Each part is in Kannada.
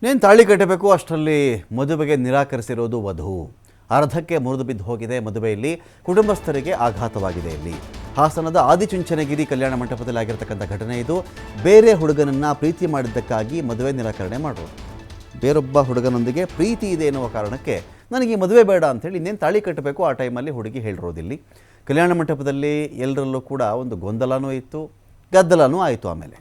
ನೇನು ತಾಳಿ ಕಟ್ಟಬೇಕು ಅಷ್ಟರಲ್ಲಿ ಮದುವೆಗೆ ನಿರಾಕರಿಸಿರೋದು ವಧು. ಅರ್ಧಕ್ಕೆ ಮುರಿದು ಬಿದ್ದು ಹೋಗಿದೆ ಮದುವೆಯಲ್ಲಿ. ಕುಟುಂಬಸ್ಥರಿಗೆ ಆಘಾತವಾಗಿದೆ. ಇಲ್ಲಿ ಹಾಸನದ ಆದಿಚುಂಚನಗಿರಿ ಕಲ್ಯಾಣ ಮಂಟಪದಲ್ಲಿ ಆಗಿರತಕ್ಕಂಥ ಘಟನೆ ಇದು. ಬೇರೆ ಹುಡುಗನನ್ನು ಪ್ರೀತಿ ಮಾಡಿದ್ದಕ್ಕಾಗಿ ಮದುವೆ ನಿರಾಕರಣೆ ಮಾಡೋದು. ಬೇರೊಬ್ಬ ಹುಡುಗನೊಂದಿಗೆ ಪ್ರೀತಿ ಇದೆ ಎನ್ನುವ ಕಾರಣಕ್ಕೆ ನನಗೆ ಈ ಮದುವೆ ಬೇಡ ಅಂಥೇಳಿ ಇನ್ನೇನು ತಾಳಿ ಕಟ್ಟಬೇಕು ಆ ಟೈಮಲ್ಲಿ ಹುಡುಗಿ ಹೇಳಿರೋದಿಲ್ಲಿ. ಕಲ್ಯಾಣ ಮಂಟಪದಲ್ಲಿ ಎಲ್ಲರಲ್ಲೂ ಕೂಡ ಒಂದು ಗೊಂದಲನೂ ಇತ್ತು, ಗದ್ದಲನೂ ಆಯಿತು. ಆಮೇಲೆ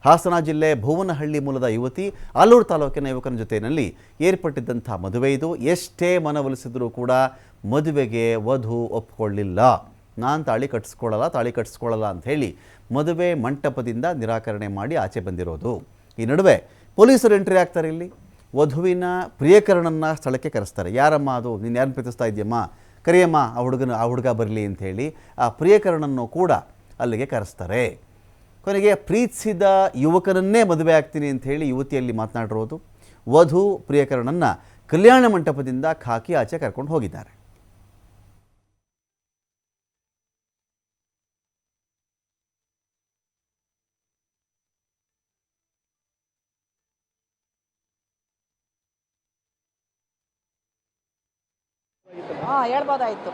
ಹಾಸನ ಜಿಲ್ಲೆ ಭುವನಹಳ್ಳಿ ಮೂಲದ ಯುವತಿ ಆಲೂರು ತಾಲೂಕಿನ ಯುವಕನ ಜೊತೆಯಲ್ಲಿ ಏರ್ಪಟ್ಟಿದ್ದಂಥ ಮದುವೆ ಇದು. ಎಷ್ಟೇ ಮನವೊಲಿಸಿದರೂ ಕೂಡ ಮದುವೆಗೆ ವಧು ಒಪ್ಪಿಕೊಳ್ಳಿಲ್ಲ. ನಾನು ತಾಳಿ ಕಟ್ಟಿಸ್ಕೊಳ್ಳಲ್ಲ ಅಂಥೇಳಿ ಮದುವೆ ಮಂಟಪದಿಂದ ನಿರಾಕರಣೆ ಮಾಡಿ ಆಚೆ ಬಂದಿರೋದು. ಈ ನಡುವೆ ಪೊಲೀಸರು ಎಂಟ್ರಿ ಆಗ್ತಾರೆ. ಇಲ್ಲಿ ವಧುವಿನ ಪ್ರಿಯಕರನನ್ನು ಸ್ಥಳಕ್ಕೆ ಕರೆಸ್ತಾರೆ. ಯಾರಮ್ಮ ಅದು, ನೀನು ಯಾರನ್ನು ಪ್ರೀತಿಸ್ತಾ ಇದೆಯಮ್ಮ, ಕರಿಯಮ್ಮ ಆ ಹುಡುಗ ಬರಲಿ ಅಂಥೇಳಿ ಆ ಪ್ರಿಯಕರನನ್ನು ಕೂಡ ಅಲ್ಲಿಗೆ ಕರೆಸ್ತಾರೆ. ಕೊನೆಗೆ ಪ್ರೀತಿಸಿದ ಯುವಕನನ್ನೇ ಮದುವೆ ಆಗ್ತೀನಿ ಅಂಥೇಳಿ ಯುವತಿಯಲ್ಲಿ ಮಾತನಾಡಿರೋದು. ವಧು ಪ್ರಿಯಕರನನ್ನು ಕಲ್ಯಾಣ ಮಂಟಪದಿಂದ ಖಾಕಿ ಆಚೆ ಕರ್ಕೊಂಡು ಹೋಗಿದ್ದಾರೆ. ಹೇಳ್ಬೋದಾಯ್ತು.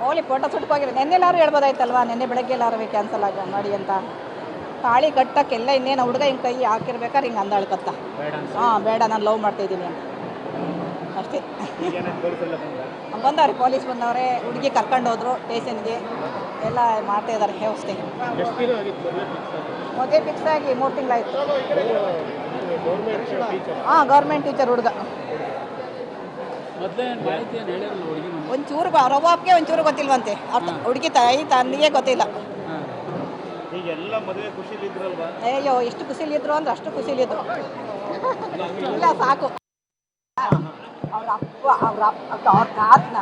ಹೋಗ್ಲಿ ಫೋಟೋ ಸುಟ್ಕೋಗಿರೋ ನೆನ್ನೆಲ್ಲಾರು ಹೇಳ್ಬೋದಾಯ್ತಲ್ವಾ. ನೆನ್ನೆ ಬೆಳಗ್ಗೆ ಎಲ್ಲಾರು ಕ್ಯಾನ್ಸಲ್ ಮಾಡಿ ಅಂತ. ತಾಳಿ ಕಟ್ಟಕ್ಕೆಲ್ಲ ಇನ್ನೇನು ಹುಡುಗ ಹಿಂಗೆ ಕೈ ಹಾಕಿರ್ಬೇಕಾದ್ರೆ ಹಿಂಗೆ ಅಂದಾಳ್ಕತ್ತ. ಬೇಡ, ನಾನು ಲವ್ ಮಾಡ್ತಾಯಿದ್ದೀನಿ ಅಂತ ಅಷ್ಟೇ. ಬಂದವ್ರೆ, ಪೊಲೀಸ್ ಬಂದವ್ರೆ, ಹುಡುಗಿ ಕರ್ಕೊಂಡು ಹೋದ್ರು ಸ್ಟೇಷನ್ಗೆ. ಎಲ್ಲ ಮಾಡ್ತಾ ಇದ್ದಾರೆ ವ್ಯವಸ್ಥೆ. ಮದುವೆ ಫಿಕ್ಸ್ ಆಗಿ 3 ತಿಂಗಳಾಯ್ತು. ಗೌರ್ಮೆಂಟ್ ಟೀಚರ್ ಹುಡುಗ. ಒಂಚೂರು ರವಾಬ್ಗೆ ಒಂಚೂರು ಗೊತ್ತಿಲ್ವಂತೆ. ಹುಡುಗಿ ತಾಯಿ ತಂದೆಗೆ ಗೊತ್ತಿಲ್ಲ. ಅಯ್ಯೋ, ಎಷ್ಟು ಖುಷಿಲಿದ್ರು ಅಂದ್ರೆ ಅಷ್ಟು ಖುಷಿಲಿದ್ರು. ಇಲ್ಲ ಸಾಕು. ಅವ್ರ ಅಪ್ಪ ಅವ್ರ ತಾತನ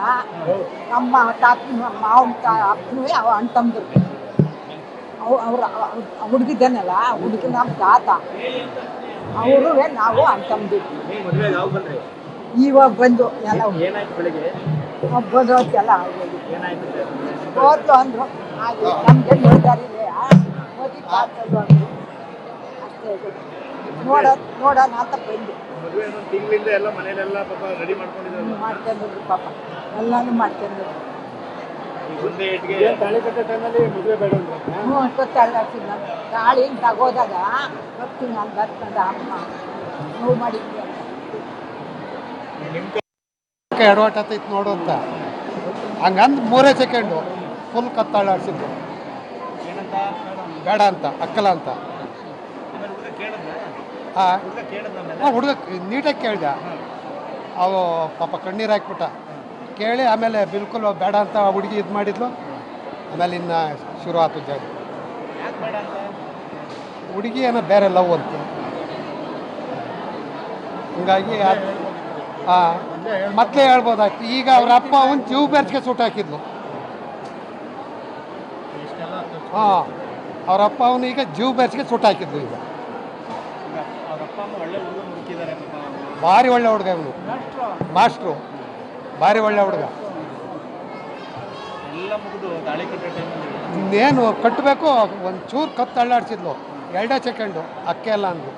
ನಮ್ಮ ತಾತನ ಮಾವನ ಅಪ್ಪನೂ ಅವ ಅಣ್ಣ ತಮ್ಮದ್ರು. ಅವ್ರ ಹುಡುಗಿದ್ದಾನಲ್ಲ, ಹುಡುಗಿ ನಮ್ಮ ತಾತ ಅವರು ನಾವು ಅಣ್ಣ ತಮ್ಮದಿದ್ವಿ. ಇವಾಗ ಬಂದು ಎಲ್ಲ ಬಂದೋದೆಲ್ಲ ಹೋದ್ರು ಅಂದರು. ಹಾಗೆ ನಮಗೆ ನೋಡ್ದಾರಿದೆ ಮದುವೆ ಅಷ್ಟೇ. ನೋಡೋಣ ಅಂತ ಬಂದು ಮಾಡ್ಕೊಂಡಿದ್ರು ಪಾಪ. ಎಲ್ಲಾನು ಮಾಡ್ಕೊಂಡಿದ್ರು. ಗೊತ್ತಾಗ್ತಿಲ್ಲ. ಗಾಳಿ ತಗೋದಾಗ ಬರ್ತೀನಿ ನಾನು ಬರ್ತದ ಅಮ್ಮ ನೋವು ಮಾಡಿದ್ವಿ. ಎಡವಟ್ಟೈತೆ ನೋಡು ಅಂತ ಹಂಗಂದು 3 ಸೆಕೆಂಡು ಫುಲ್ ಕತ್ತಾಳಾಡ್ಸಿದ್ದು. ಬೇಡ ಅಂತ ಅಕ್ಕಲ್ಲ ಅಂತ. ಹುಡುಗ ನೀಟಾಗಿ ಕೇಳ್ದ. ಅವು ಪಾಪ ಕಣ್ಣೀರು ಹಾಕ್ಬಿಟ್ಟ. ಕೇಳಿ ಆಮೇಲೆ ಬಿಲ್ಕುಲ್ ಬೇಡ ಅಂತ ಹುಡುಗಿ ಇದು ಮಾಡಿದ್ಲು. ಆಮೇಲೆ ಇನ್ನು ಶುರು ಆಯ್ತು ಜಾಗ. ಹುಡುಗಿ ಏನೋ ಬೇರೆ ಲವ್ ಅಂತ. ಹಿಂಗಾಗಿ ಮೊದಲೇ ಹೇಳ್ಬೋದಾಯ್ತು. ಈಗ ಅವ್ರ ಅಪ್ಪ ಅವನು ಜೀವ ಬೆರ್ಚಿಗೆ ಸುಟ್ಟು ಹಾಕಿದ್ಲು. ಅವ್ರ ಅಪ್ಪ ಅವನು ಈಗ ಜೀವ ಬೆರ್ಚಿಗೆ ಸುಟ್ಟು ಹಾಕಿದ್ಲು. ಈಗ ಭಾರಿ ಒಳ್ಳೆ ಹುಡುಗ ಇವನು, ಮಾಸ್ಟ್ರು. ಭಾರಿ ಒಳ್ಳೆ ಹುಡುಗ. ಇನ್ನೇನು ಕಟ್ಟಬೇಕು, ಒಂಚೂರು ಕತ್ತು ಅಳ್ಳಾಡ್ಸಿದ್ಲು. 2 ಸೆಕೆಂಡು ಅಕ್ಕೆ ಎಲ್ಲ ಅಂದು.